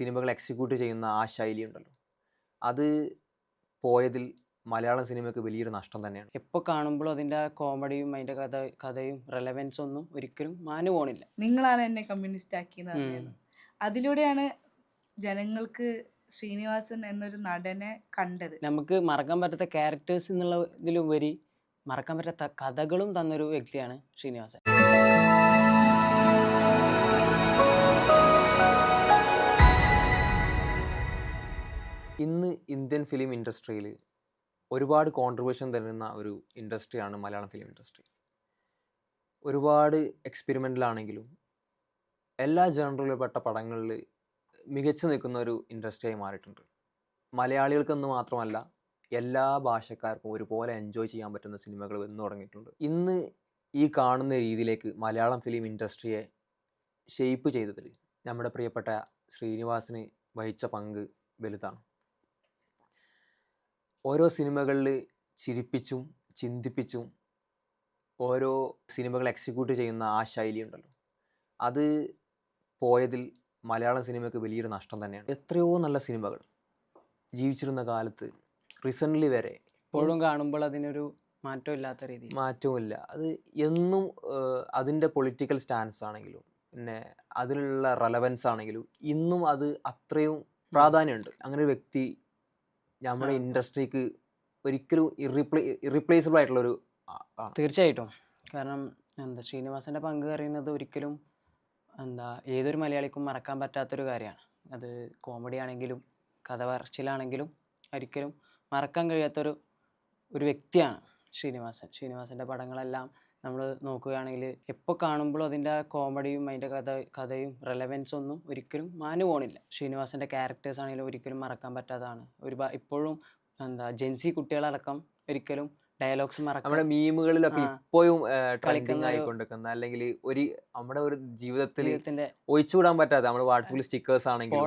സിനിമകൾ എക്സിക്യൂട്ട് ചെയ്യുന്ന ആ ശൈലി ഉണ്ടല്ലോ, അത് പോയതിൽ മലയാളം സിനിമയ്ക്ക് വലിയൊരു നഷ്ടം തന്നെയാണ്. എപ്പോൾ കാണുമ്പോഴും അതിൻ്റെ ആ കോമഡിയും അതിൻ്റെ കഥയും റെലവൻസ് ഒന്നും ഒരിക്കലും മാഞ്ഞു പോണില്ല. നിങ്ങളാണ് എന്നെ കമ്മ്യൂണിസ്റ്റ് ആക്കിയെന്ന് പറഞ്ഞത്. അതിലൂടെയാണ് ജനങ്ങൾക്ക് ശ്രീനിവാസൻ എന്നൊരു നടനെ കണ്ടത്. നമുക്ക് മറക്കാൻ പറ്റാത്ത ക്യാരക്ടേഴ്സ് എന്നുള്ള ഇതിലുപരി മറക്കാൻ പറ്റാത്ത കഥകളും തന്നൊരു വ്യക്തിയാണ് ശ്രീനിവാസൻ. ഇന്ന് ഇന്ത്യൻ ഫിലിം ഇൻഡസ്ട്രിയിൽ ഒരുപാട് കോൺട്രിബ്യൂഷൻ തരുന്ന ഒരു ഇൻഡസ്ട്രിയാണ് മലയാളം ഫിലിം ഇൻഡസ്ട്രി. ഒരുപാട് എക്സ്പെരിമെൻ്റലാണെങ്കിലും എല്ലാ ജേണറിൽപ്പെട്ട പടങ്ങളിൽ മികച്ചു നിൽക്കുന്ന ഒരു ഇൻഡസ്ട്രിയായി മാറിയിട്ടുണ്ട്. മലയാളികൾക്കെന്ന് മാത്രമല്ല, എല്ലാ ഭാഷക്കാർക്കും ഒരുപോലെ എൻജോയ് ചെയ്യാൻ പറ്റുന്ന സിനിമകൾ വന്നു തുടങ്ങിയിട്ടുണ്ട്. ഇന്ന് ഈ കാണുന്ന രീതിയിലേക്ക് മലയാളം ഫിലിം ഇൻഡസ്ട്രിയെ ഷെയ്പ്പ് ചെയ്തതിൽ നമ്മുടെ പ്രിയപ്പെട്ട ശ്രീനിവാസന് വഹിച്ച പങ്ക് വലുതാണ്. ഓരോ സിനിമകളിൽ ചിരിപ്പിച്ചും ചിന്തിപ്പിച്ചും ഓരോ സിനിമകൾ എക്സിക്യൂട്ട് ചെയ്യുന്ന ആ ശൈലി ഉണ്ടല്ലോ, അത് പോയതിൽ മലയാളം സിനിമയ്ക്ക് വലിയൊരു നഷ്ടം തന്നെയാണ്. എത്രയോ നല്ല സിനിമകൾ ജീവിച്ചിരുന്ന കാലത്ത് റീസെൻ്റ്ലി വരെ ഇപ്പോഴും കാണുമ്പോൾ അതിനൊരു മാറ്റമില്ലാത്ത രീതിയിൽ മാറ്റവുമില്ല. അത് എന്നും അതിൻ്റെ പൊളിറ്റിക്കൽ സ്റ്റാൻസ് ആണെങ്കിലും പിന്നെ അതിലുള്ള റെലവൻസ് ആണെങ്കിലും ഇന്നും അത് അത്രയും പ്രാധാന്യമുണ്ട്. അങ്ങനെ ഒരു വ്യക്തി നമ്മുടെ ഇൻഡസ്ട്രിക്ക് ഒരിക്കലും ഇറിപ്ലേസബിൾ ആയിട്ടുള്ളൊരു തീർച്ചയായിട്ടും. കാരണം ശ്രീനിവാസൻ്റെ പങ്ക് പറയുന്നത് ഒരിക്കലും ഏതൊരു മലയാളിക്കും മറക്കാൻ പറ്റാത്തൊരു കാര്യമാണ്. അത് കോമഡി ആണെങ്കിലും കഥ പറച്ചിലാണെങ്കിലും ഒരിക്കലും മറക്കാൻ കഴിയാത്തൊരു വ്യക്തിയാണ് ശ്രീനിവാസൻ്റെ പടങ്ങളെല്ലാം നമ്മൾ നോക്കുകയാണെങ്കിൽ എപ്പോൾ കാണുമ്പോഴും അതിൻ്റെ ആ കോമഡിയും അതിൻ്റെ കഥയും റെലവൻസ് ഒന്നും ഒരിക്കലും മാഞ്ഞു പോണില്ല. ശ്രീനിവാസൻ്റെ ക്യാരക്ടേഴ്സ് ആണെങ്കിലും ഒരിക്കലും മറക്കാൻ പറ്റാത്തതാണ്. ഇപ്പോഴും ജെൻസി കുട്ടികളടക്കം ഒരിക്കലും ഡയലോഗ്സ് മറക്കാൻ, നമ്മുടെ മീമുകളിലൊക്കെ ഇപ്പോഴും ട്രെൻഡിങ് ആയിക്കൊണ്ടിരിക്കുന്ന, അല്ലെങ്കിൽ നമ്മുടെ ഒരു ജീവിതത്തിന്റെ ഒഴിച്ചുകൂടാൻ പറ്റാത്ത നമ്മുടെ വാട്സപ്പിൽ സ്റ്റിക്കേഴ്സ് ആണെങ്കിലും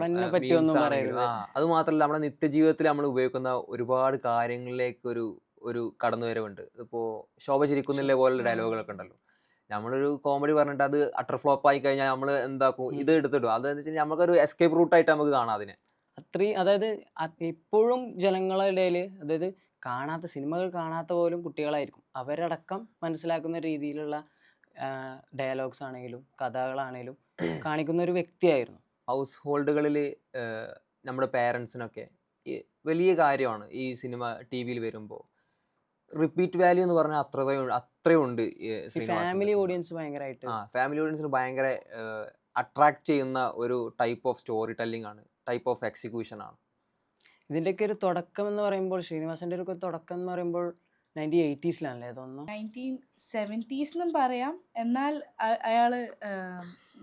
അത് മാത്രമല്ല നമ്മുടെ നിത്യജീവിതത്തിൽ നമ്മൾ ഉപയോഗിക്കുന്ന ഒരുപാട് കാര്യങ്ങളിലേക്ക് ഒരു കടന്നുവരവുണ്ട്. ഇപ്പോൾ ശോഭ ചിരിക്കുന്നില്ലേ പോലുള്ള ഡയലോഗുകളൊക്കെ ഉണ്ടല്ലോ. നമ്മളൊരു കോമഡി പറഞ്ഞിട്ട് അത് അട്ടർ ഫ്ലോപ്പ് ആയി കഴിഞ്ഞാൽ നമ്മൾ എന്താക്കും, ഇത് എടുത്തിടും. അതെന്ന് വെച്ച് കഴിഞ്ഞാൽ നമുക്കൊരു എസ്കേപ്പ് റൂട്ടായിട്ട് നമുക്ക് കാണാം അതിനെ. അത്രയും, അതായത് ഇപ്പോഴും ജനങ്ങളുടെ ഇടയിൽ, അതായത് സിനിമകൾ കാണാത്ത പോലും കുട്ടികളായിരിക്കും, അവരടക്കം മനസ്സിലാക്കുന്ന രീതിയിലുള്ള ഡയലോഗ്സ് ആണെങ്കിലും കഥകളാണെങ്കിലും കാണിക്കുന്ന ഒരു വ്യക്തിയായിരുന്നു. ഹൗസ് ഹോൾഡുകളിൽ നമ്മുടെ പേരൻസിനൊക്കെ വലിയ കാര്യമാണ് ഈ സിനിമ ടി വിയിൽ വരുമ്പോൾ. റിപ്പീറ്റ് വാല്യൂ എന്ന് പറഞ്ഞാൽ അത്രയും ഉണ്ട്. ഫാമിലി ഓഡിയൻസ് ഭയങ്കരമായിട്ട് ഫാമിലി ഓഡിയൻസിന് ഭയങ്കര അട്രാക്ട് ചെയ്യുന്ന ഒരു ടൈപ്പ് ഓഫ് സ്റ്റോറി ടെല്ലിംഗ് ആണ്, ടൈപ്പ് ഓഫ് എക്സിക്യൂഷൻ ആണ്. ഇതിൻ്റെയൊക്കെ ഒരു തുടക്കം എന്ന് പറയുമ്പോൾ, ശ്രീനിവാസൻ്റെ ഒരു തുടക്കം എന്ന് പറയുമ്പോൾ 1980s തോന്നുന്നു. 1970s എന്നും പറയാം. എന്നാൽ അയാൾ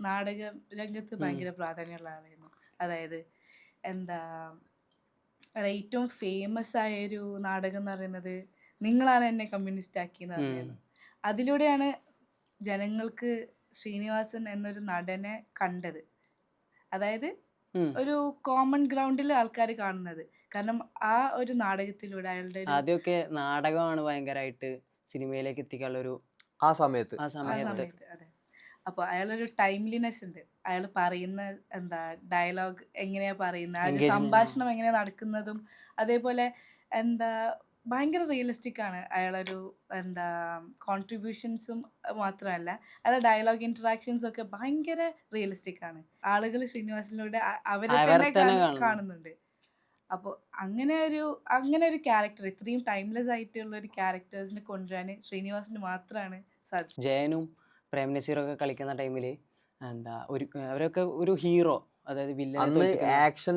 നാടക രംഗത്ത് ഭയങ്കര പ്രാധാന്യമുള്ള ആളായിരുന്നു. അതായത് ഏറ്റവും ഫേമസ് ആയൊരു നാടകം എന്ന് പറയുന്നത് നിങ്ങളാണ് എന്നെ കമ്മ്യൂണിസ്റ്റ് ആക്കിയെന്ന് പറയുന്നത്. അതിലൂടെയാണ് ജനങ്ങൾക്ക് ശ്രീനിവാസൻ എന്നൊരു നടനെ കണ്ടത്. അതായത് ഒരു കോമൺ ഗ്രൗണ്ടിൽ ആൾക്കാർ കാണുന്നത്. കാരണം ആ ഒരു നാടകത്തിലൂടെ അയാളുടെ ആദ്യമൊക്കെ നാടകമാണ് ഭയങ്കരമായിട്ട് സിനിമയിലേക്ക് എത്തിക്കാനുള്ളൊരു ആ സമയത്ത്. അതെ. അപ്പോൾ അയാളൊരു ടൈംലിനെസ് ഉണ്ട്. അയാൾ പറയുന്ന ഡയലോഗ് എങ്ങനെയാ പറയുന്നത്, സംഭാഷണം എങ്ങനെയാ നടക്കുന്നതും, അതേപോലെ ഭയങ്കര റിയലിസ്റ്റിക് ആണ്. അയാളൊരു കോൺട്രിബ്യൂഷൻസും മാത്രമല്ല, അയാളുടെ ഡയലോഗ് ഇന്ററാക്ഷൻസും ഒക്കെ ഭയങ്കര റിയലിസ്റ്റിക് ആണ്. ആളുകൾ ശ്രീനിവാസനിലൂടെ അവരെ തന്നെ കാണുന്നുണ്ട്. അപ്പോൾ അങ്ങനെ ഒരു ക്യാരക്ടർ, ഇത്രയും ടൈംലെസ് ആയിട്ടുള്ള ഒരു ക്യാരക്ടേഴ്സിനെ കൊണ്ടുവരാൻ ശ്രീനിവാസന് മാത്രമാണ് സാധിച്ചത്. ജയനും പ്രേം നസീറൊക്കെ കളിക്കുന്ന ടൈമിൽ അവരൊക്കെ ഒരു ഹീറോ, അതായത് ആക്ഷൻ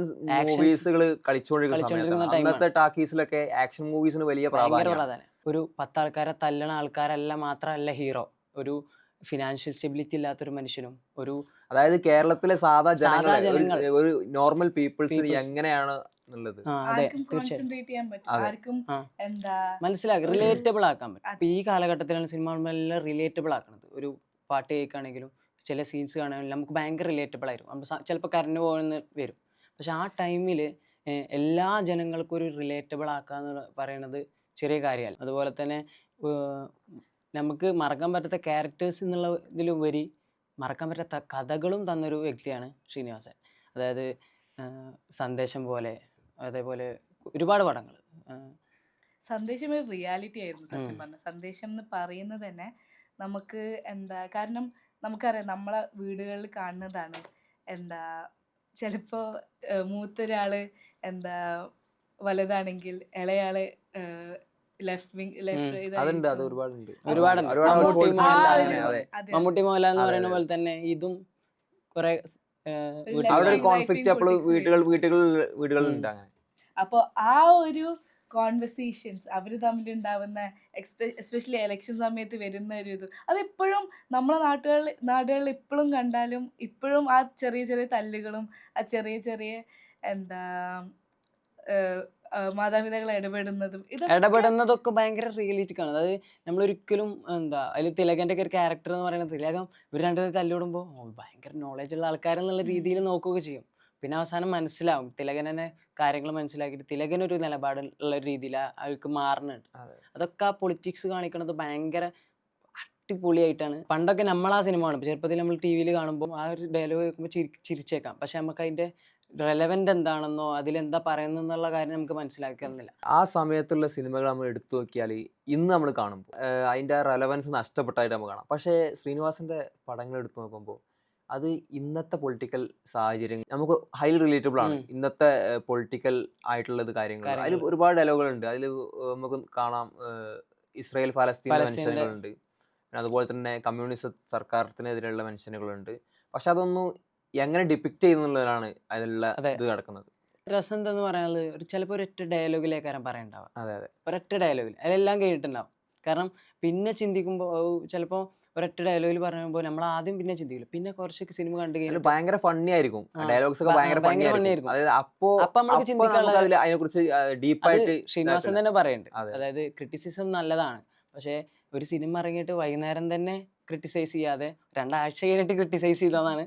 മൂവീസുകൾ കളിച്ചുകൊണ്ടിരിക്കുന്ന അന്നത്തെ ടാക്കീസിലൊക്കെ ആക്ഷൻ മൂവീസിന് വലിയ പ്രാധാന്യം. ഒരു 10 ആൾക്കാരെ തല്ലണ ആൾക്കാരല്ല മാത്രമല്ല ഹീറോ, ഒരു ഫിനാൻഷ്യൽ സ്റ്റെബിലിറ്റി ഇല്ലാത്തൊരു മനുഷ്യനും, അതായത് കേരളത്തിലെ സാധാ ജനങ്ങൾ, ഒരു നോർമൽ പീപ്പിൾസിന് എങ്ങനെയാണ് എന്നുള്ളത് മനസ്സിലാക്കി റിലേറ്റബിൾ ആക്കാൻ പറ്റും. ഈ കാലഘട്ടത്തിലാണ് സിനിമകളെല്ലാം റിലേറ്റബിൾ ആക്കുന്നത്. ഒരു പാട്ട് കേൾക്കുകയാണെങ്കിലും ചില സീൻസ് കാണുകയാണെങ്കിലും നമുക്ക് ഭയങ്കര റിലേറ്റബിൾ ആയിരിക്കും. നമ്മൾ ചിലപ്പോൾ കരഞ്ഞു പോകുന്ന വരും. പക്ഷെ ആ ടൈമിൽ എല്ലാ ജനങ്ങൾക്കും ഒരു റിലേറ്റബിൾ ആക്കുക എന്ന് പറയുന്നത് ചെറിയ കാര്യമല്ല. അതുപോലെ തന്നെ നമുക്ക് മറക്കാൻ പറ്റാത്ത ക്യാരക്ടേഴ്സ് എന്നുള്ള ഇതിലുപരി മറക്കാൻ പറ്റാത്ത കഥകളും തന്നൊരു വ്യക്തിയാണ് ശ്രീനിവാസൻ. അതായത് സന്ദേശം പോലെ, അതേപോലെ ഒരുപാട് പടങ്ങൾ. സന്ദേശം ഒരു റിയാലിറ്റി ആയിരുന്നു സത്യം പറഞ്ഞ. സന്ദേശം എന്ന് പറയുന്നത് തന്നെ നമുക്ക് എന്താ, കാരണം നമുക്കറിയാം നമ്മളെ വീടുകളിൽ കാണുന്നതാണ്. എന്താ ചിലപ്പോൾ മൂത്തൊരാള് എന്താ വലുതാണെങ്കിൽ ഇളയാള് ലെഫ്റ്റ് വിങ് ലെഫ്റ്റ് അതുണ്ട്, അത് ഇതായിരിക്കും. ഒരുപാടുണ്ട്. ഒരുപാടുണ്ട്. ഒരുപാട് മമ്മൂട്ടി sports ആ ൽ മോഹൻലാൽ ഒരു അങ്ങനെ, അതെ. അതെ മമ്മൂട്ടി മോഹൻലാൽ എന്ന് അതെ, പറയുന്ന അതെ. പോലെ തന്നെ ഇതും കുറെ ഒരു അവിടെ left ഒരു wing, right കോൺഫ്ലിക്റ്റ് wing എപ്പോഴും politics വീടുകളുണ്ട് അങ്ങനെ. അപ്പോൾ ആ ഒരു കോൺവെർസേഷൻസ് അവർ തമ്മിലുണ്ടാവുന്ന എസ്പെഷ്യലി എലക്ഷൻ സമയത്ത് വരുന്ന ഒരു ഇത് അതെപ്പോഴും നമ്മളെ നാടുകളിൽ ഇപ്പോഴും കണ്ടാലും ഇപ്പോഴും ആ ചെറിയ ചെറിയ തല്ലുകളും ആ ചെറിയ ചെറിയ എന്താ മാതാപിതാക്കൾ ഇടപെടുന്നതൊക്കെ ഭയങ്കര റിയലിറ്റിക് ആണ്. അതായത് നമ്മളൊരിക്കലും എന്താ അതിൽ തിലകന്റെ ഒക്കെ ഒരു ക്യാരക്ടർ എന്ന് പറയുന്നത്, തിലകം ഇവർ രണ്ടുപേരും തല്ലിവിടുമ്പോൾ ഭയങ്കര നോളജ് ഉള്ള ആൾക്കാരെന്നുള്ള രീതിയിൽ നോക്കുകയൊക്കെ ചെയ്യും. പിന്നെ അവസാനം മനസ്സിലാവും, തിലകൻ തന്നെ കാര്യങ്ങൾ മനസ്സിലാക്കിയിട്ട് തിലകനൊരു നിലപാടുള്ള രീതിയിൽ അവർക്ക് മാറുന്നുണ്ട്. അതൊക്കെ ആ പൊളിറ്റിക്സ് കാണിക്കുന്നത് ഭയങ്കര അടിപൊളിയായിട്ടാണ്. പണ്ടൊക്കെ നമ്മൾ ആ സിനിമ കാണുമ്പോൾ ചെറുപ്പത്തിൽ നമ്മൾ ടി വിയിൽ കാണുമ്പോൾ ആ ഒരു ഡയലോഗ് കേൾക്കുമ്പോൾ ചിരിച്ചേക്കാം, പക്ഷെ നമുക്ക് അതിൻ്റെ റെലവൻ്റ് എന്താണെന്നോ അതിലെന്താ പറയുന്നതെന്നുള്ള കാര്യം നമുക്ക് മനസ്സിലാക്കുന്നില്ല. ആ സമയത്തുള്ള സിനിമകൾ നമ്മൾ എടുത്തു നോക്കിയാൽ ഇന്ന് നമ്മൾ കാണുമ്പോൾ അതിൻ്റെ റെലവൻസ് നഷ്ടപ്പെട്ടായിട്ട് നമുക്ക് കാണാം. പക്ഷേ ശ്രീനിവാസൻ്റെ പടങ്ങൾ എടുത്തു നോക്കുമ്പോൾ അത് ഇന്നത്തെ പൊളിറ്റിക്കൽ സാഹചര്യം നമുക്ക് ഹൈലി റിലേറ്റബിൾ ആണ്. ഇന്നത്തെ പൊളിറ്റിക്കൽ ആയിട്ടുള്ളത് കാര്യങ്ങൾ അതിൽ ഒരുപാട് ഡയലോഗുകളുണ്ട്. അതിൽ നമുക്ക് കാണാം ഇസ്രായേൽ ഫലസ്തീൻ്റെ മെൻഷനുകളുണ്ട്, അതുപോലെ തന്നെ കമ്മ്യൂണിസ്റ്റ് സർക്കാരിനെതിരെയുള്ള മെൻഷനുകളുണ്ട്. പക്ഷെ അതൊന്നും എങ്ങനെ ഡിപ്പിക്റ്റ് ചെയ്യുന്നുള്ളതാണ് അതിലുള്ള ഇത് കിടക്കുന്നത്. രസം എന്തെന്ന് പറയാനുള്ളത് ചിലപ്പോൾ ഒരൊറ്റ ഡയലോഗിലേക്കാരം പറയണ്ടാവുക. അതെ അതെ, ഒരൊറ്റ ഡയലോഗിൽ അതെല്ലാം കേട്ടിട്ടുണ്ടാവും. കാരണം പിന്നെ ചിന്തിക്കുമ്പോൾ ചിലപ്പോൾ ഒരൊറ്റ ഡയലോഗിൽ പറയുമ്പോൾ നമ്മൾ ആദ്യം പിന്നെ ചിന്തിക്കില്ല, പിന്നെ കുറച്ചൊക്കെ സിനിമ കണ്ടു കഴിഞ്ഞാൽ ഭയങ്കര ഫണ്ണി ആയിരിക്കും, ഡയലോഗ്സ് ഒക്കെ ഭയങ്കര ഫണ്ണി ആയിരിക്കും. അതായത് അപ്പൊ നമുക്ക് ചിന്തിക്കാനുള്ള അതിനെ കുറിച്ച് ഡീപ്പായിട്ട് ശ്രീനിവാസൻ തന്നെ പറയുന്നുണ്ട്. അതായത് ക്രിറ്റിസിസം നല്ലതാണ്, പക്ഷെ ഒരു സിനിമ ഇറങ്ങിയിട്ട് വൈകുന്നേരം തന്നെ ക്രിട്ടിസൈസ് ചെയ്യാതെ 2 ആഴ്ച കഴിഞ്ഞിട്ട് ക്രിട്ടിസൈസ് ചെയ്തതാണ്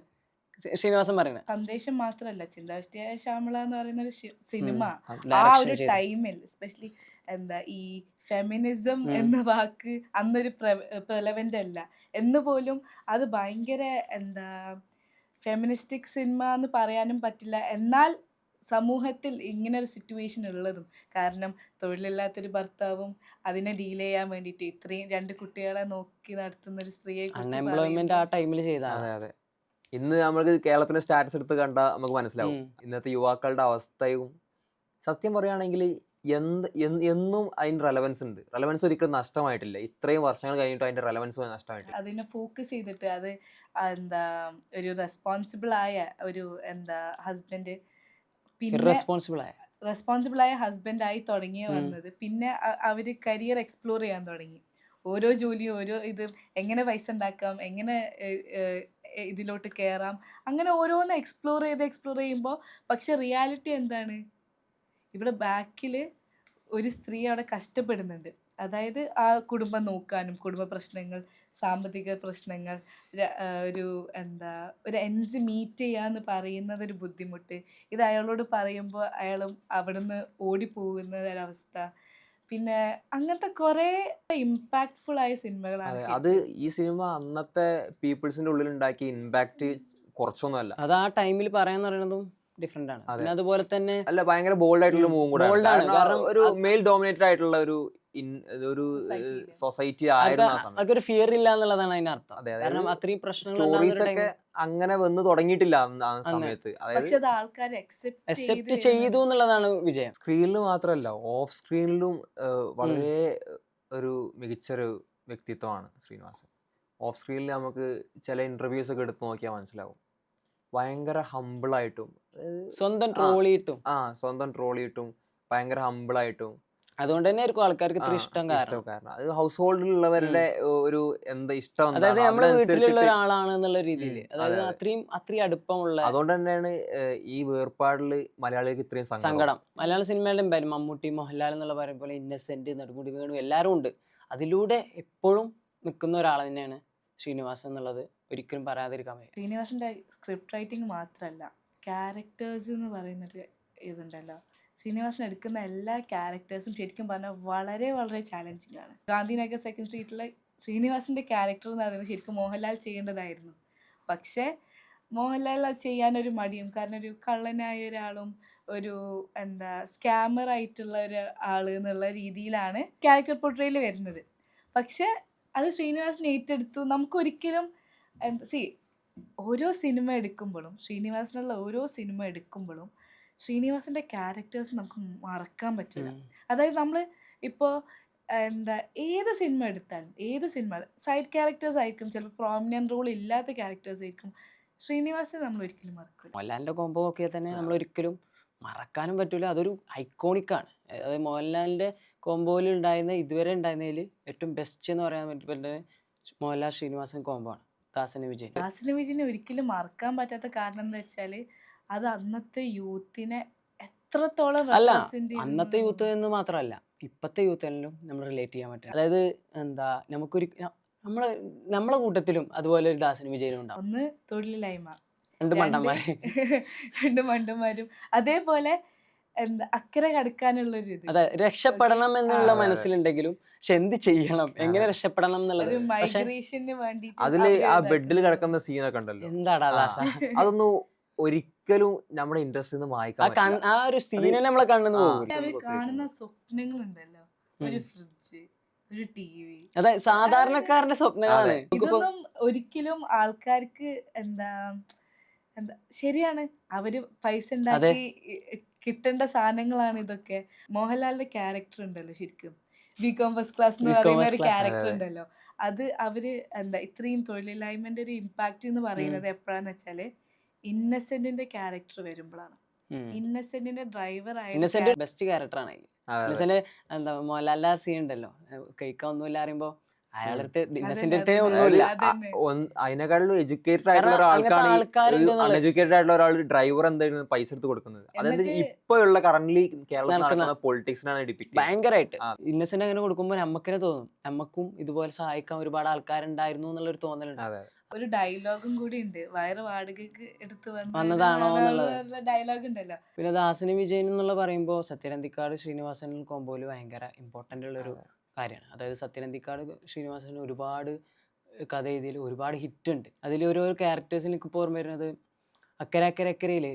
ശ്രീനിവാസൻ പറയുന്നത്. സന്ദേശം മാത്രമല്ല, ചിന്താവിഷ്ടിയായ ശ്യാമള എന്ന് പറയുന്ന ഒരു സിനിമ ആ ഒരു ടൈമിൽ എസ്പെഷ്യലി എന്താ ഈ ഫെമിനിസം എന്ന വാക്ക് അന്നൊരു പ്രലവൻ്റ് അല്ല എന്ന് പോലും, അത് ഭയങ്കര എന്താ ഫെമിനിസ്റ്റിക് സിനിമ എന്ന് പറയാനും പറ്റില്ല. എന്നാൽ സമൂഹത്തിൽ ഇങ്ങനൊരു സിറ്റുവേഷൻ ഉള്ളതും, കാരണം തൊഴിലില്ലാത്തൊരു ഭർത്താവും അതിനെ ഡീൽ ചെയ്യാൻ വേണ്ടിയിട്ട് ഇത്രയും 2 കുട്ടികളെ നോക്കി നടത്തുന്ന ഒരു സ്ത്രീയെ അൺഎംപ്ലോയ്മെന്റ് ആ ടൈമിൽ ചെയ്താണ്. അതെ അതെ, ഇന്ന് നമ്മൾക്ക് കേരളത്തിന്റെ സ്റ്റാറ്റസ് എടുത്ത് കണ്ടാൽ നമുക്ക് മനസ്സിലാവും ഇന്നത്തെ യുവാക്കളുടെ അവസ്ഥയും. സത്യം പറയുകയാണെങ്കിൽ എന്നും അതിന് റെലവൻസ് ഉണ്ട്. റെലവൻസ് ഒരിക്കലും നഷ്ടമായിട്ടില്ല. ഇത്രയും വർഷങ്ങൾ കഴിഞ്ഞിട്ട് അതിന്റെ റെലവൻസ് നഷ്ടമായിട്ടില്ല. അതിനെ ഫോക്കസ് ചെയ്തിട്ട് അത് എന്താ ഒരു റെസ്പോൺസിബിൾ ആയ ഒരു എന്താ ഹസ്ബൻഡ്, പിന്നെ റെസ്പോൺസിബിൾ ആയ ഹസ്ബൻഡായി വന്നത്. പിന്നെ അവര് കരിയർ എക്സ്പ്ലോർ ചെയ്യാൻ തുടങ്ങി. ഓരോ ജോലിയും ഓരോ ഇതും എങ്ങനെ പൈസ ഉണ്ടാക്കാം, എങ്ങനെ ഇതിലോട്ട് കയറാം, അങ്ങനെ ഓരോന്ന് എക്സ്പ്ലോർ ചെയ്യുമ്പോൾ പക്ഷെ റിയാലിറ്റി എന്താണ്, ഇവിടെ ബാക്കിൽ ഒരു സ്ത്രീ അവിടെ കഷ്ടപ്പെടുന്നുണ്ട്. അതായത് ആ കുടുംബം നോക്കാനും, കുടുംബ പ്രശ്നങ്ങൾ, സാമ്പത്തിക പ്രശ്നങ്ങൾ, ഒരു എന്താ ഒരു എൻസ് മീറ്റ് ചെയ്യാന്ന് പറയുന്നത് ഒരു ബുദ്ധിമുട്ട്. ഇത് അയാളോട് പറയുമ്പോൾ അയാളും അവിടുന്ന് ഓടിപ്പോകുന്ന ഒരവസ്ഥ. പിന്നെ അങ്ങനത്തെ കുറേ ഇമ്പാക്ട്ഫുൾ ആയ സിനിമകളാണ്. അത് ഈ സിനിമ അന്നത്തെ പീപ്പിൾസിന്റെ ഉള്ളിൽ ഉണ്ടാക്കിയ ഇമ്പാക്ട് കുറച്ചൊന്നുമല്ല. അത് ആ ടൈമിൽ പറയാന്ന് പറയുന്നതും ഡിഫറെന്റ് ആണ്. പിന്നെ അതുപോലെ തന്നെ അല്ല, ഭയങ്കര ബോൾഡ് ആയിട്ടുള്ള മൂവും കൂടെ, കാരണം ഒരു മെയിൽ ഡോമിനേറ്റഡ് ആയിട്ടുള്ള ഒരു സൊസൈറ്റി ആയിരുന്നു ആ സമയത്ത്. അതൊരു ഫിയർ ഇല്ല എന്നുള്ളതാണ് അതിന്റെ അർത്ഥം. കാരണം അത്രയും പ്രശ്നങ്ങൾ സ്റ്റോറീസ് ഒക്കെ അങ്ങനെ വന്ന് തുടങ്ങിയിട്ടില്ല ആ സമയത്ത്. അതായത് ആൾക്കാർ അക്സെപ്റ്റ് ചെയ്തു എന്നുള്ളതാണ് വിജയം. സ്ക്രീനിൽ മാത്രമല്ല, ഓഫ് സ്ക്രീനിലും വളരെ ഒരു മികച്ചൊരു വ്യക്തിത്വമാണ് ശ്രീനിവാസൻ. ഓഫ് സ്ക്രീനിൽ നമുക്ക് ചില ഇന്റർവ്യൂസ് ഒക്കെ എടുത്ത് നോക്കിയാൽ മനസ്സിലാവും. ഭയങ്കര ഹമ്പിളായിട്ടും സ്വന്തം ട്രോളിയിട്ടും ഭയങ്കര ഹമ്പിളായിട്ടും. അതുകൊണ്ട് തന്നെ ആയിരിക്കും ആൾക്കാർക്ക് ഇത്ര ഇഷ്ടം. കാരണം അത് ഹൗസ് ഹോൾഡിലുള്ളവരുടെ ഒരു എന്താ ഇഷ്ടം, അതായത് നമ്മുടെ വീട്ടിലുള്ള ഒരാളാണ് എന്നുള്ള രീതിയിൽ, അതായത് അത്രയും അടുപ്പമുള്ള. അതുകൊണ്ട് തന്നെയാണ് ഈ വേർപാടില് മലയാളികൾക്ക് ഇത്രയും സങ്കടം. മലയാള സിനിമയുടെ മമ്മൂട്ടി, മോഹൻലാൽ എന്നുള്ള പറയുന്ന പോലെ ഇന്നസെന്റ്, നെടുമുടി വേണു എല്ലാവരും ഉണ്ട്. അതിലൂടെ എപ്പോഴും നിൽക്കുന്ന ഒരാൾ തന്നെയാണ് ശ്രീനിവാസൻ എന്നുള്ളത് ഒരിക്കലും പറയാതിരിക്കാൻ വയ്യ. ശ്രീനിവാസന്റെ സ്ക്രിപ്റ്റ് റൈറ്റിംഗ് മാത്രമല്ല, ക്യാരക്ടേഴ്സ് എന്ന് പറയുന്നൊരു ഇതുണ്ടല്ലോ. ശ്രീനിവാസൻ എടുക്കുന്ന എല്ലാ ക്യാരക്ടേഴ്സും ശരിക്കും പറഞ്ഞാൽ വളരെ വളരെ ചാലഞ്ചിങ് ആണ്. ഗാന്ധിനഗർ സെക്കൻഡ് സ്ട്രീറ്റിലെ ശ്രീനിവാസന്റെ ക്യാരക്ടർ എന്ന് പറയുന്നത് ശരിക്കും മോഹൻലാൽ ചെയ്യേണ്ടതായിരുന്നു. പക്ഷേ മോഹൻലാൽ അത് ചെയ്യാനൊരു മടിയും. കാരണം ഒരു കള്ളനായ ഒരാളും ഒരു സ്കാമർ ആയിട്ടുള്ള ഒരു ആള് എന്നുള്ള രീതിയിലാണ് ക്യാരക്ടർ പോർട്രേയിൽ വരുന്നത്. പക്ഷെ അത് ശ്രീനിവാസൻ ഏറ്റെടുത്തു. നമുക്കൊരിക്കലും ഓരോ സിനിമ എടുക്കുമ്പോഴും ശ്രീനിവാസനുള്ള ഓരോ സിനിമ എടുക്കുമ്പോഴും ശ്രീനിവാസന്റെ ക്യാരക്ടേഴ്സ് നമുക്ക് മറക്കാൻ പറ്റില്ല. അതായത് നമ്മൾ ഇപ്പോൾ ഏത് സിനിമ എടുത്താലും ഏത് സിനിമ സൈഡ് ക്യാരക്ടേഴ്സ് ആയിരിക്കും, ചിലപ്പോൾ പ്രോമിനന്റ് റോൾ ഇല്ലാത്ത ക്യാരക്ടേഴ്സ് ആയിരിക്കും, ശ്രീനിവാസനെ നമ്മൾ ഒരിക്കലും മറക്കില്ല. മോഹൻലാലിന്റെ കോംബോ നോക്കിയാൽ തന്നെ നമ്മൾ ഒരിക്കലും മറക്കാനും പറ്റൂല. അതൊരു ഐക്കോണിക്കാണ്. അതായത് മോഹൻലാലിന്റെ കോംബോയിൽ ഉണ്ടായിരുന്ന ഇതുവരെ ഉണ്ടായിരുന്നതിൽ ഏറ്റവും ബെസ്റ്റ് എന്ന് പറയാൻ പറ്റുന്നത് മോഹൻലാൽ ശ്രീനിവാസൻ കോംബോ ആണ്. ദാസന് വിജയൻ. ദാസന് വിജയനെ ഒരിക്കലും മറക്കാൻ പറ്റാത്ത കാരണം എന്താ വെച്ചാൽ അത് അന്നത്തെ യൂത്തിനെ എത്രത്തോളം അല്ല, represent ചെയ്യുന്നു അന്നത്തെ യൂത്ത് എന്നുള്ളത്. എന്ന് മാത്രമല്ല ഇപ്പത്തെ യൂത്തിലും നമ്മൾ റിലേറ്റ് ചെയ്യാൻ പറ്റും. അതായത് നമുക്കൊരു നമ്മളെ കൂട്ടത്തിലും അതുപോലെ ഒരു ദാസന് വിജയനും ഉണ്ടാവും. ഒന്ന് തൊഴിലില്ലായ്മ, രണ്ട് മണ്ടന്മാര്. രണ്ട് മണ്ടന്മാരും, അതേപോലെ അക്കരെ കടക്കാനുള്ളൊരു ഇത്, അതെ, രക്ഷപ്പെടണം എന്നുള്ള അതെ. മനസ്സിലുണ്ടെങ്കിലും പക്ഷെ എന്ത് ചെയ്യണം, എങ്ങനെ രക്ഷപ്പെടണം എന്നുള്ളത്. ഒരു പക്ഷെ മൈഗ്രേഷന് വേണ്ടിയിട്ട് അതില് അവര് ആ ഇതാക്കുന്നത്. ബെഡിൽ കിടക്കുന്ന സീനൊക്കെ ഉണ്ടല്ലോ, എന്താടാ ആ, ദാസ, അതൊന്നും ഒരിക്കലും നമ്മുടെ ഇൻട്രസ്റ്റ് നിന്ന് മായ്ക്കാൻ പറ്റില്ല. ആ ഒരു സീനെ നമ്മളെ കണ്ണെന്ന് ആ. പോകില്ല. അവര് കാണുന്ന സ്വപ്നങ്ങളുണ്ടല്ലോ, ഒരു ഫ്രിഡ്ജ്, ഒരു TV, അതായത് സാധാരണക്കാരന്റെ സ്വപ്നങ്ങളാണ്. നമുക്കിപ്പോ ഇതൊന്നും ഒരിക്കലും ആൾക്കാർക്ക് ശരിയാണ്, അവര് പൈസ ഉണ്ടാക്കി കിട്ടേണ്ട സാധനങ്ങളാണ് ഇതൊക്കെ. മോഹൻലാലിന്റെ ക്യാരക്ടർ ഉണ്ടല്ലോ, ശരിക്കും ബികോം ഫസ്റ്റ് ക്ലാസ് എന്ന് ബികോം പറയുന്ന ഫസ്റ്റ് ഒരു ക്ലാസ്, ക്യാരക്ടർ ഉണ്ടല്ലോ, അത് അവര് ഇത്രയും തൊഴിലില്ലായ്മന്റെ ഒരു ഇമ്പാക്ട് എന്ന് പറയുന്നത് എപ്പോഴാന്ന് വെച്ചാല് ഇന്നസെന്റിന്റെ ക്യാരക്ടർ വരുമ്പോഴാണ്. ഇന്നസെന്റിന്റെ ഡ്രൈവർ ഇന്നസെന്റ് ബെസ്റ്റ് ക്യാരക്ടറാണ്. അതെ. ഇന്നസെന്റ് മോഹൻലാലിന്റെ സീൻ ഉണ്ടല്ലോ, കഴിക്കാൻ ഒന്നുമില്ല അറിയുമ്പോ അയാളുടെ ഇന്നസെന്റ് അടുത്ത് അതന്നെ, ഒന്നുമില്ല. അതന്നെ. അതിനെക്കാളും എഡ്യൂക്കേറ്റഡ് ആയിട്ടുള്ള കാരണം ഒരാൾക്കാണ് അങ്ങനത്തെ ആൾക്കാരുണ്ട് എന്നുള്ളത്. അൺഎഡ്യൂക്കേറ്റഡ് ആയിട്ടുള്ള ഒരാൾ ഡ്രൈവർ എന്തായാലും പൈസ എടുത്ത് കൊടുക്കുന്നത്. അതായത് എന്നിട്ട് ഇപ്പോഴുള്ള കറന്റ്ലി കേരളത്തിൽ നടക്കുന്ന നടക്കുന്ന പൊളിറ്റിക്സിനാണ് ഡിപ്പിക്ട് ഭയങ്കരമായിട്ട് ആ. ഇന്നസെന്റ് അങ്ങനെ കൊടുക്കുമ്പോൾ നമുക്കെന്നെ തോന്നും നമുക്കും ഇതുപോലെ സഹായിക്കാൻ ഒരുപാട് ആൾക്കാരുണ്ടായിരുന്നു എന്നുള്ളൊരു തോന്നലുണ്ട്. അതെ. ഒരു ഡയലോഗും കൂടി ഉണ്ട്, വയറ് വാടകയ്ക്ക് എടുത്ത് വന്നതാണോ എന്നുള്ളത്. ഡയലോഗ് ഉണ്ടല്ലോ. പിന്നെ ദാസന് വിജയൻ എന്നുള്ള പറയുമ്പോൾ സത്യനന്ദിക്കാട് ശ്രീനിവാസൻ കോമ്പോയിൽ ഭയങ്കര ഇമ്പോർട്ടൻ്റ് ഉള്ളൊരു കാര്യമാണ്. അതായത് സത്യനന്ദിക്കാട് ശ്രീനിവാസന് ഒരുപാട് കഥ എഴുതിയിൽ ഒരുപാട് ഹിറ്റ് ഉണ്ട്. അതിൽ ഓരോ ക്യാരക്ടേഴ്സിന് എനിക്കിപ്പോൾ ഓർമ്മ വരുന്നത് അക്കരയിൽ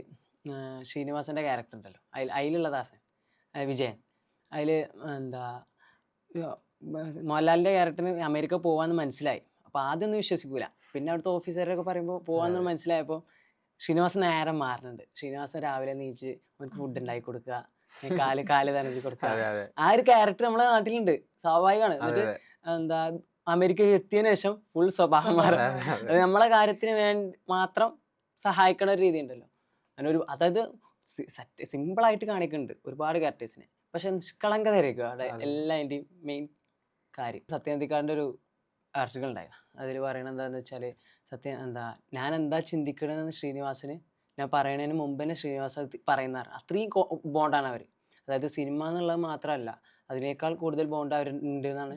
ശ്രീനിവാസൻ്റെ ക്യാരക്ടർ ഉണ്ടല്ലോ, അതിലുള്ള ദാസൻ വിജയൻ, അതിൽ മോഹൻലാലിൻ്റെ ക്യാരക്ടറിന് അമേരിക്ക പോകാമെന്ന് മനസ്സിലായി. അപ്പോൾ ആദ്യം ഒന്നും വിശ്വസിക്കൂല, പിന്നെ അവിടുത്തെ ഓഫീസറൊക്കെ പറയുമ്പോൾ പോകാമെന്ന് മനസ്സിലായപ്പോൾ ശ്രീനിവാസൻ നേരം മാറുന്നുണ്ട്. ശ്രീനിവാസൻ രാവിലെ നീച്ച് അവർക്ക് ഫുഡ് ഉണ്ടാക്കി കൊടുക്കുക, കാല് തനതി കൊടുക്കുക. ആ ഒരു ക്യാരക്ടർ നമ്മുടെ നാട്ടിലുണ്ട്, സ്വാഭാവികമാണ്. എന്നിട്ട് അമേരിക്കയിൽ എത്തിയതിനു ശേഷം ഫുൾ സ്വഭാവം മാറുക. അത് നമ്മളെ കാര്യത്തിന് വേണ്ടി മാത്രം സഹായിക്കണ ഒരു രീതി ഉണ്ടല്ലോ. അതായത് സിമ്പിളായിട്ട് കാണിക്കുന്നുണ്ട് ഒരുപാട് ക്യാരക്ടേഴ്സിനെ, പക്ഷെ നിഷ്കളങ്കത വരയ്ക്കുക അവിടെ എല്ലാതിൻ്റെയും മെയിൻ കാര്യം. സത്യനന്ദിക്കാടിൻ്റെ ഒരു ആർട്ടിക്കിൾ ഉണ്ടായിരുന്നു, അതിൽ പറയണത് എന്താണെന്ന് വെച്ചാൽ ഞാൻ എന്താ ചിന്തിക്കണമെന്ന് ശ്രീനിവാസന് ഞാൻ പറയണതിന് മുമ്പ് തന്നെ ശ്രീനിവാസൻ പറയുന്ന അത്രയും ബോണ്ടാണ് അവർ. അതായത് സിനിമ എന്നുള്ളത് മാത്രമല്ല, അതിനേക്കാൾ കൂടുതൽ ബോണ്ട് അവരുണ്ട് എന്നാണ്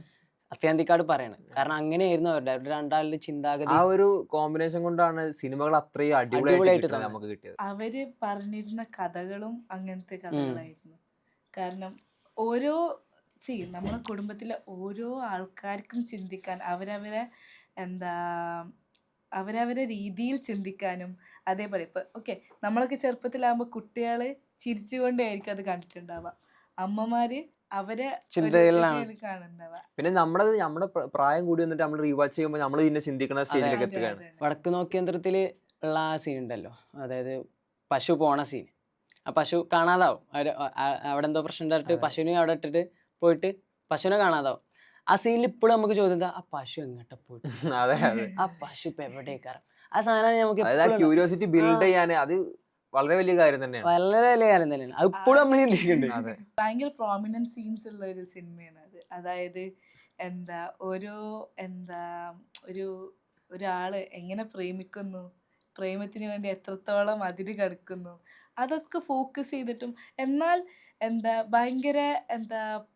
സത്യനന്ദിക്കാട് പറയണത്. കാരണം അങ്ങനെയായിരുന്നു അവരുടെ രണ്ടാളുടെ ചിന്താഗതി. ആ ഒരു കോമ്പിനേഷൻ കൊണ്ടാണ് സിനിമകൾ അത്രയും അടിപൊളിയായിട്ട് നമുക്ക് കിട്ടിയത്. അവര് പറഞ്ഞിരുന്ന കഥകളും അങ്ങനത്തെ കഥകളായിരുന്നു. കാരണം ഓരോ നമ്മുടെ കുടുംബത്തിലെ ഓരോ ആൾക്കാർക്കും ചിന്തിക്കാൻ അവരവരെ രീതിയിൽ ചിന്തിക്കാനും, അതേപോലെ ഇപ്പൊ നമ്മളൊക്കെ ചെറുപ്പത്തിലാകുമ്പോൾ കുട്ടികൾ ചിരിച്ചുകൊണ്ടായിരിക്കും അത് കണ്ടിട്ടുണ്ടാവുക, അമ്മമാര് അവരെ കാണുന്നുണ്ടാവുക. പിന്നെ നമ്മുടെ പ്രായം കൂടി വന്നിട്ട് നമ്മൾ റീവാച്ച് ചെയ്യുമ്പോൾ നമ്മൾ ഇതിനെ ചിന്തിക്കുന്ന സ്റ്റേജിലേക്ക് എത്തുകയാണ്. വടക്ക് നോക്കിയന്ത്രത്തിൽ ഉള്ള ആ സീൻ ഉണ്ടല്ലോ, അതായത് പശു പോണ സീൻ. ആ പശു കാണാതാവും, അവിടെ എന്തോ പ്രശ്നം ഉണ്ടായിട്ട് പശുവിനെ അവിടെ ഇട്ടിട്ട് പോയിട്ട് പശുവിനെ കാണാതാവും. ആ സീനിൽ ഇപ്പോഴും നമുക്ക് ചോദ്യം എന്താ, ആ പശു എങ്ങോട്ട് പോയിട്ട്, ആ പശു ഇപ്പൊ എവിടേക്കാരം. ആ സാധനമാണ് നമുക്ക് ക്യൂരിയോസിറ്റി ബിൽഡ് ചെയ്യാൻ അത് വളരെ വലിയ കാര്യം തന്നെയാണ്, വളരെ വലിയ കാര്യം തന്നെയാണ്. അത് ഇപ്പോഴും നമ്മൾ ചിന്തിക്കുന്നുണ്ട്. ഭയങ്കര പ്രോമിനന്റ് സീൻസ് ഉള്ള ഒരു സിനിമയാണ് അത്. അതായത് ഒരാള് എങ്ങനെ പ്രേമിക്കുന്നു, പ്രേമത്തിന് വേണ്ടി എത്രത്തോളം അതിര് കടക്കുന്നു, അതൊക്കെ ഫോക്കസ് ചെയ്തിട്ടും, എന്നാൽ ഭയങ്കര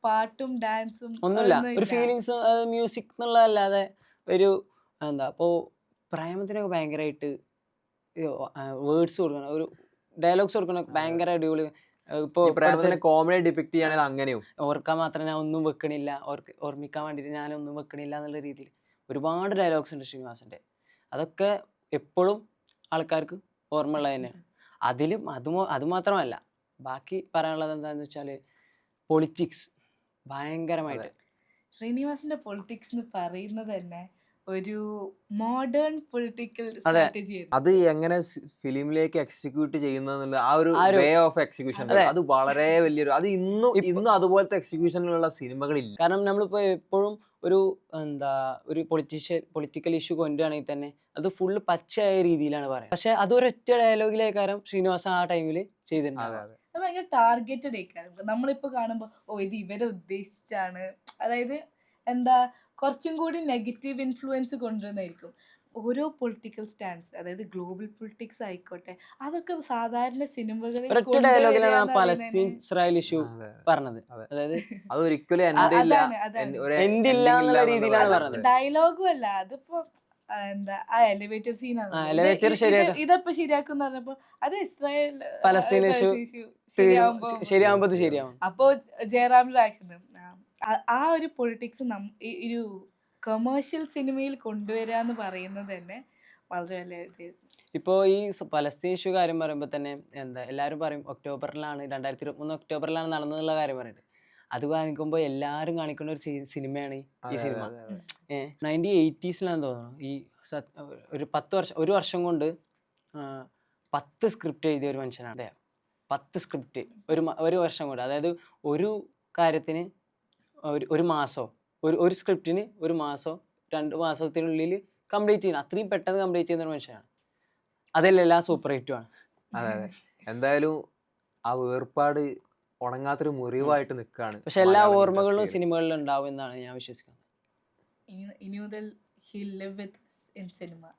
പാട്ടും ഡാൻസും ഒന്നുമില്ല, ഒരു ഫീലിങ്സ് മ്യൂസിക് എന്നുള്ളതല്ലാതെ ഒരു ഇപ്പോൾ പ്രേമത്തിനൊക്കെ ഭയങ്കരമായിട്ട് വേർഡ്സ് കൊടുക്കണം, ഒരു ഡയലോഗ്സ് കൊടുക്കണം, ഭയങ്കര അടിപൊളി. ഇപ്പോൾ കോമഡി ഡിപിക്ട് ചെയ്യുകയാണെങ്കിൽ അങ്ങനെയും ഓർക്കാൻ മാത്രം ഞാൻ ഒന്നും വെക്കണില്ല, ഓർമ്മിക്കാൻ വേണ്ടിയിട്ട് ഞാനൊന്നും വെക്കണില്ല എന്നുള്ള രീതിയിൽ ഒരുപാട് ഡയലോഗ്സ് ഉണ്ട് ശ്രീനിവാസൻ്റെ. അതൊക്കെ എപ്പോഴും ആൾക്കാർക്ക് ഓർമ്മ ഉള്ളത് തന്നെയാണ്. അതിലും അത് മാത്രമല്ല, ബാക്കി പറയാനുള്ളത് എന്താണെന്ന് വെച്ചാൽ പൊളിറ്റിക്സ് ഭയങ്കരമായിട്ട്. ശ്രീനിവാസിന്റെ പൊളിറ്റിക്സ് എന്ന് പറയുന്നത് തന്നെ ഒരു മോഡേൺ പൊളിറ്റിക്കൽ സ്ട്രാറ്റജി ആയിരുന്നു. അത് എങ്ങനെ ഫിലിമിലേക്ക് എക്സിക്യൂട്ട് ചെയ്യുന്നുള്ള ആ ഒരു ആ ഒരു- വേ ഓഫ് എക്സിക്യൂഷൻ അതെ. അത് വളരെ വലിയൊരു, അത് ഇന്നും അതുപോലത്തെ എക്സിക്യൂഷനിലുള്ള സിനിമകളില്ല. കാരണം നമ്മളിപ്പോൾ എപ്പോഴും ഒരു ഒരു പൊളിറ്റിക്കൽ ഇഷ്യൂ കൊണ്ടുവരികയാണെങ്കിൽ തന്നെ അത് ഫുള്ള് പച്ചയായ രീതിയിലാണ് പറയുന്നത്. പക്ഷെ അതൊരൊറ്റ ഡയലോഗിലേക്കാരം ശ്രീനിവാസൻ ആ ടൈമിൽ ചെയ്തിട്ടുണ്ടാവുക. അത് ഭയങ്കര ടാർഗറ്റഡ് ആയിക്കാരം. നമ്മളിപ്പോ കാണുമ്പോ ഇത് ഇവരെ ഉദ്ദേശിച്ചാണ്, അതായത് കുറച്ചും കൂടി നെഗറ്റീവ് ഇൻഫ്ലുവൻസ് കൊണ്ടുവരുന്നതായിരിക്കും. ഓരോ പൊളിറ്റിക്കൽ സ്റ്റാൻസ്, അതായത് ഗ്ലോബൽ പൊളിറ്റിക്സ് ആയിക്കോട്ടെ, അതൊക്കെ സാധാരണ സിനിമകളിൽ ഒരൊറ്റ ഡയലോഗിലാണ് പലസ്തീൻ ഇസ്രായേൽ ഇഷ്യൂ പറഞ്ഞത്. അതായത് അത് ഒരിക്കലും എന്തില്ല എന്നുള്ള രീതിയിലാണ് പറഞ്ഞത്. ഡയലോഗും അല്ല, അതിപ്പോ ആ എലിവേറ്റർ സീനാണ്. elevator ശരിയാക്കാം. ഇതപ്പോ ശരിയാക്കുന്ന പറഞ്ഞപ്പോ അത് ഇസ്രായേൽ പലസ്തീൻ issue ശരിയാവുമ്പോ ഇത് ശരിയാവും. അപ്പോ ജയറാമിന്റെ ആക്ഷൻ ആ ഒരു പൊളിറ്റിക്സ് ഒരു കൊമേഴ്ഷ്യൽ സിനിമയിൽ കൊണ്ടുവരിക എന്ന് പറയുന്നത് തന്നെ വളരെ വലിയ. ഇപ്പോൾ ഈ പലസ്തീൻ ഇഷ്യൂ കാര്യം പറയുമ്പോൾ തന്നെ എല്ലാവരും പറയും ഒക്ടോബറിലാണ് 2023 ഒക്ടോബറിലാണ് നടന്നതെന്നുള്ള കാര്യം പറയുന്നത്. അത് കാണിക്കുമ്പോൾ എല്ലാവരും കാണിക്കുന്ന ഒരു സിനിമയാണ് ഈ സിനിമ. 1980s തോന്നുന്നു. ഈ ഒരു വർഷം കൊണ്ട് 10 സ്ക്രിപ്റ്റ് എഴുതിയ ഒരു മനുഷ്യനാണ് അദ്ദേഹം. 10 സ്ക്രിപ്റ്റ് ഒരു വർഷം കൊണ്ട്, അതായത് ഒരു കാര്യത്തിന് ഒരു മാസമോ ഒരു സ്ക്രിപ്റ്റിന് ഒരു മാസമോ 2 മാസത്തിനുള്ളിൽ കംപ്ലീറ്റ് ചെയ്യുന്ന, അത്രയും പെട്ടെന്ന് കംപ്ലീറ്റ് ചെയ്യുന്ന ഒരു മനുഷ്യനാണ്. അതെല്ലാം സൂപ്പർ ഹിറ്റുമാണ്. അതെ അതെ, എന്തായാലും ആ വേർപാട് ഉണങ്ങാത്തൊരു മുറിവായിട്ട് നിൽക്കുകയാണ്. പക്ഷെ എല്ലാ ഓർമ്മകളിലും സിനിമകളിലും ഉണ്ടാവും എന്നാണ് ഞാൻ വിശ്വസിക്കുന്നത്. ഇനി മുതൽ he'll live with us in cinema.